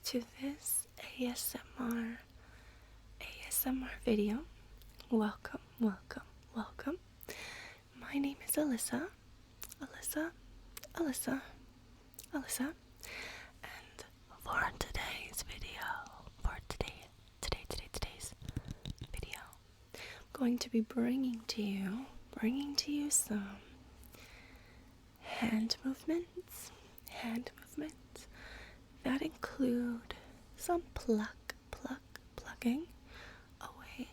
to this ASMR video. Welcome, welcome, welcome. My name is Alyssa, Alyssa, and for today's video, I'm going to be bringing to you some hand movements that include some plucking away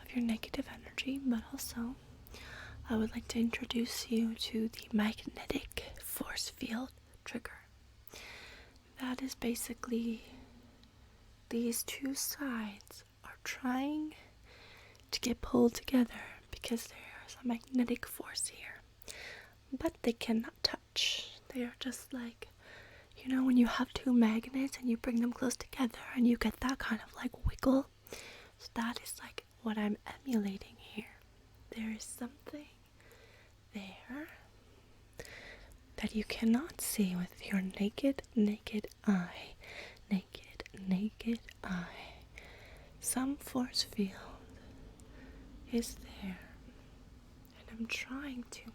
of your negative energy, but also I would like to introduce you to the magnetic force field trigger. That is basically these two sides are trying to get pulled together because there's a magnetic force here, but they cannot touch. They are just like, you know, when you have two magnets and you bring them close together and you get that kind of like wiggle. So that is like what I'm emulating here. There is something there that you cannot see with your naked eye. Some force field is there, and I'm trying to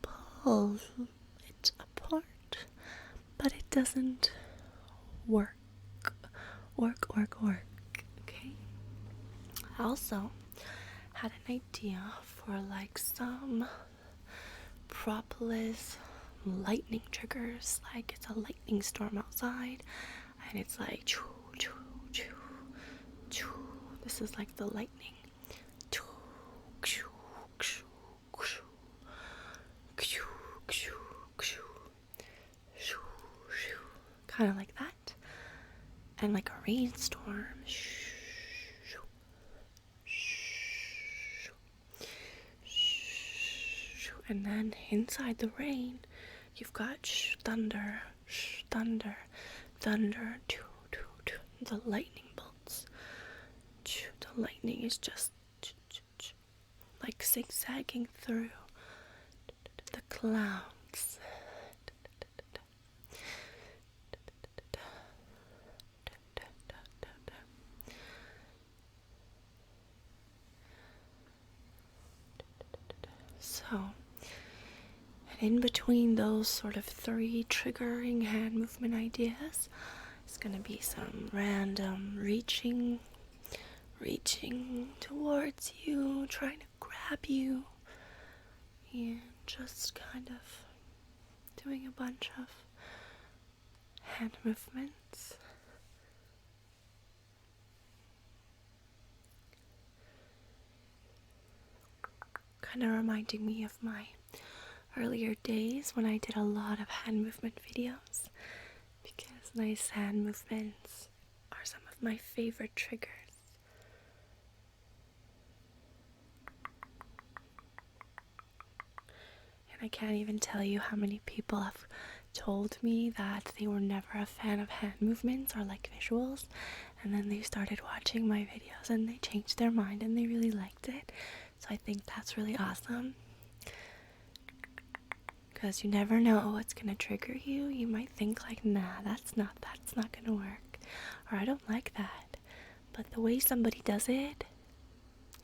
pull it apart, but it doesn't work. Okay. I also had an idea for like some propolis lightning triggers, like it's a lightning storm outside and it's like choo choo choo choo. This is like the lightning, choo choo choo choo choo choo choo choo, kind of like that, and like a rainstorm. And then inside the rain, you've got thunder, thunder, the lightning bolts. The lightning is just like zigzagging through the clouds. So, in between those sort of three triggering hand movement ideas, it's gonna be some random reaching towards you, trying to grab you, and just kind of doing a bunch of hand movements. Kind of reminding me of my earlier days when I did a lot of hand movement videos, because nice hand movements are some of my favorite triggers. And I can't even tell you how many people have told me that they were never a fan of hand movements or like visuals, and then they started watching my videos and they changed their mind and they really liked it. So I think that's really awesome, because you never know what's gonna trigger you. You might think like, nah, that's not gonna work, or I don't like that. But the way somebody does it,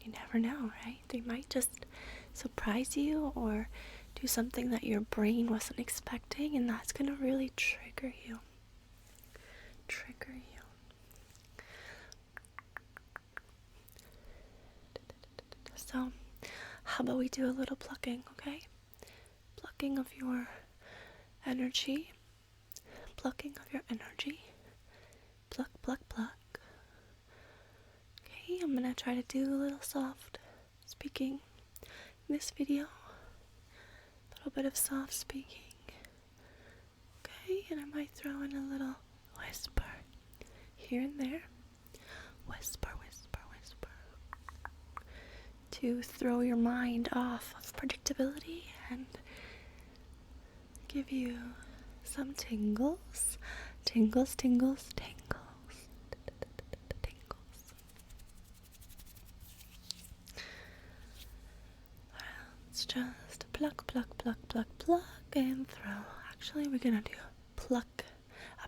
you never know, right? They might just surprise you or do something that your brain wasn't expecting, and that's gonna really trigger you. So, how about we do a little plucking, okay? Plucking of your energy. Pluck. Pluck. Okay, I'm gonna try to do a little soft speaking in this video. A little bit of soft speaking. Okay, and I might throw in a little whisper here and there. Whisper. To throw your mind off of predictability and give you some tingles. Let's just pluck and throw. Actually, we're gonna do pluck a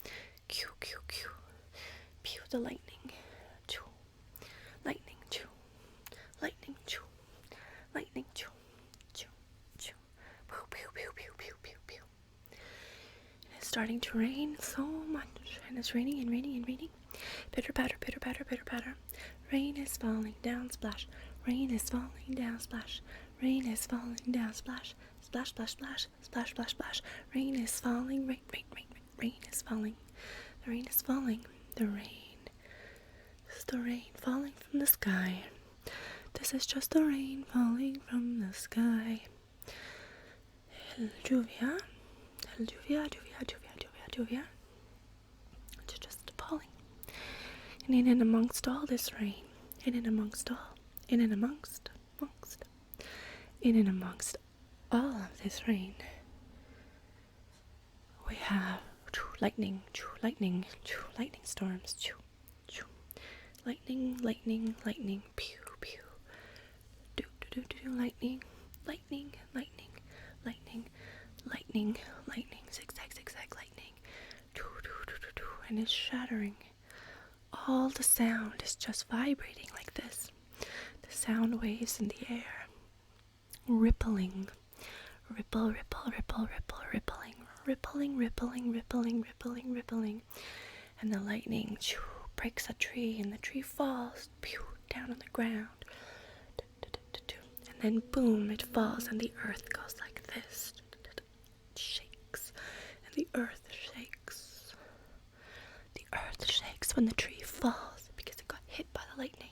the lightning. Choo. Lightning. Choo. Lightning. Choo. Lightning. Choo. Choo. Choo. Pew, pew, pew, pew, pew, pew, pew. It's starting to rain so much, and it's raining and raining and raining. Pitter patter, pitter patter, pitter patter. Rain is falling down, splash. Rain is falling down, splash. Rain is falling down, splash. Splash, splash, splash, splash, splash, splash. Rain is falling, rain, rain, rain, rain. Rain is falling. The rain is falling. The rain. This is the rain falling from the sky. This is just the rain falling from the sky. Lluvia. Lluvia, lluvia, lluvia, lluvia, lluvia. It's just appalling. And in and amongst all this rain, in and amongst all of this rain, we have lightning, lightning, lightning storms, lightning, lightning, lightning, pew, pew, do, do, do, do, lightning, lightning, lightning, lightning, lightning, lightning, zigzag, zigzag, lightning, do, do, do, do, do, and it's shattering. All the sound is just vibrating like this. The sound waves in the air, rippling, ripple, ripple, ripple, ripple, rippling, rippling, rippling, rippling, rippling, rippling, and the lightning breaks a tree, and the tree falls down on the ground, and then boom, it falls, and the earth goes like this, it shakes, and the earth shakes. The earth shakes when the tree falls because it got hit by the lightning.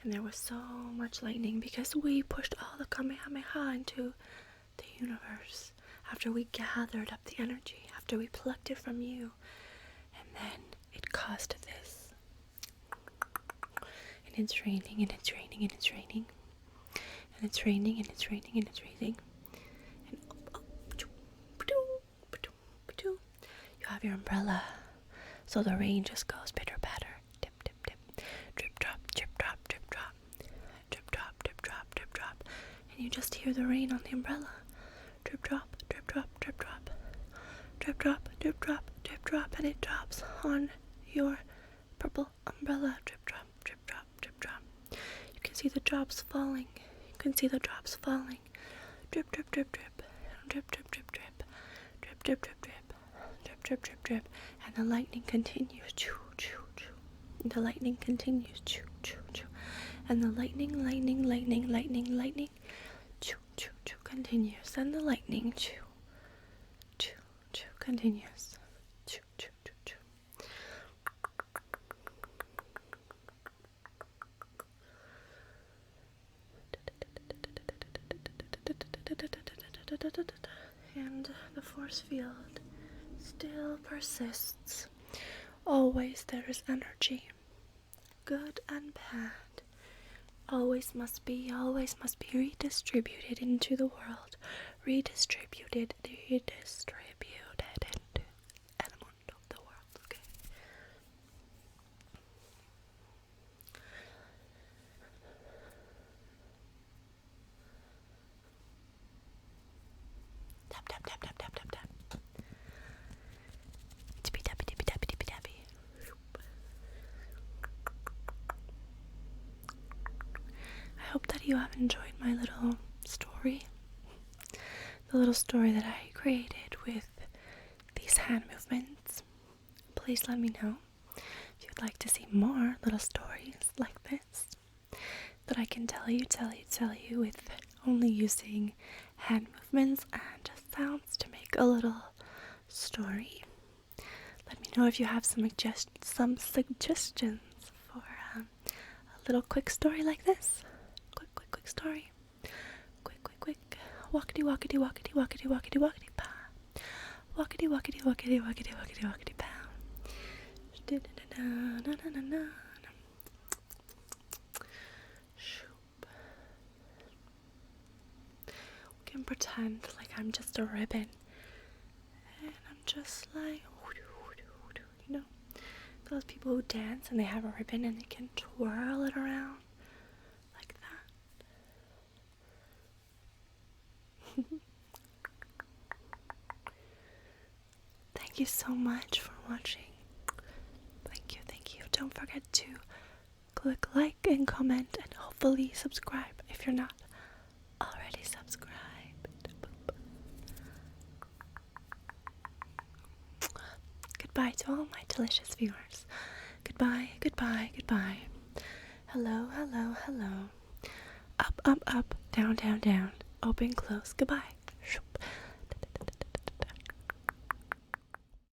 And there was so much lightning because we pushed all the Kamehameha into the universe after we gathered up the energy, after we plucked it from you. And then it caused this. And it's raining, and it's raining, and it's raining. And it's raining, and it's raining, and it's raining. And you have your umbrella. So the rain just goes pitter patter. Dip, dip, dip. Drip, drop, drip, drop, drip, drop. Drip, drop, drip, drop, drip, drop. And you just hear the rain on the umbrella. Drip, drop, drip, drop, drip, drop. Drip, drop, drip, drop, drip, drop. And it drops on your purple umbrella. Drip, drop, drip, drop, drip, drop. You can see the drops falling. You can see the drops falling. Drip, drip, drip, drip. Drip, drip, drip, drip. Drip, drip, drip, drip. Drip, drip, drip, drip. And the lightning continues. Choo, choo, choo. And the lightning continues. Choo, choo, choo. And the lightning, lightning, lightning, lightning, lightning. Choo, choo, choo continues. And the lightning, choo, choo, choo continues. Choo, choo, choo, choo. And the force field still persists. Always there is energy, good and bad. Always must be redistributed into the world. Redistributed into el mundo, the world, okay? Tap, tap, tap, tap, tap, tap, tap. Tippy, tappy, tippy, tappy, tippy, tappy. I hope that you have enjoyed my little story. The little story that I created with these hand movements. Please let me know if you'd like to see more little stories like this that I can tell you with only using hand movements and sounds to make a little story. Let me know if you have some suggestions for a little quick story like this. Quick story. Quick. Walkity, walkity, walkity, walkity, walkity, walkity, pa. Walkity, walkity, walkity, walkity, walkity, walkity, pa. We can pretend like I'm just a ribbon. And I'm just like, you know, those people who dance and they have a ribbon and they can twirl it around like that. Thank you so much for watching. don't forget to click like and comment and hopefully subscribe if you're not already subscribed. Goodbye to all my delicious viewers. Goodbye, goodbye, goodbye. Hello, hello, hello. Up, up, up, down, down, down. Open, close. Goodbye.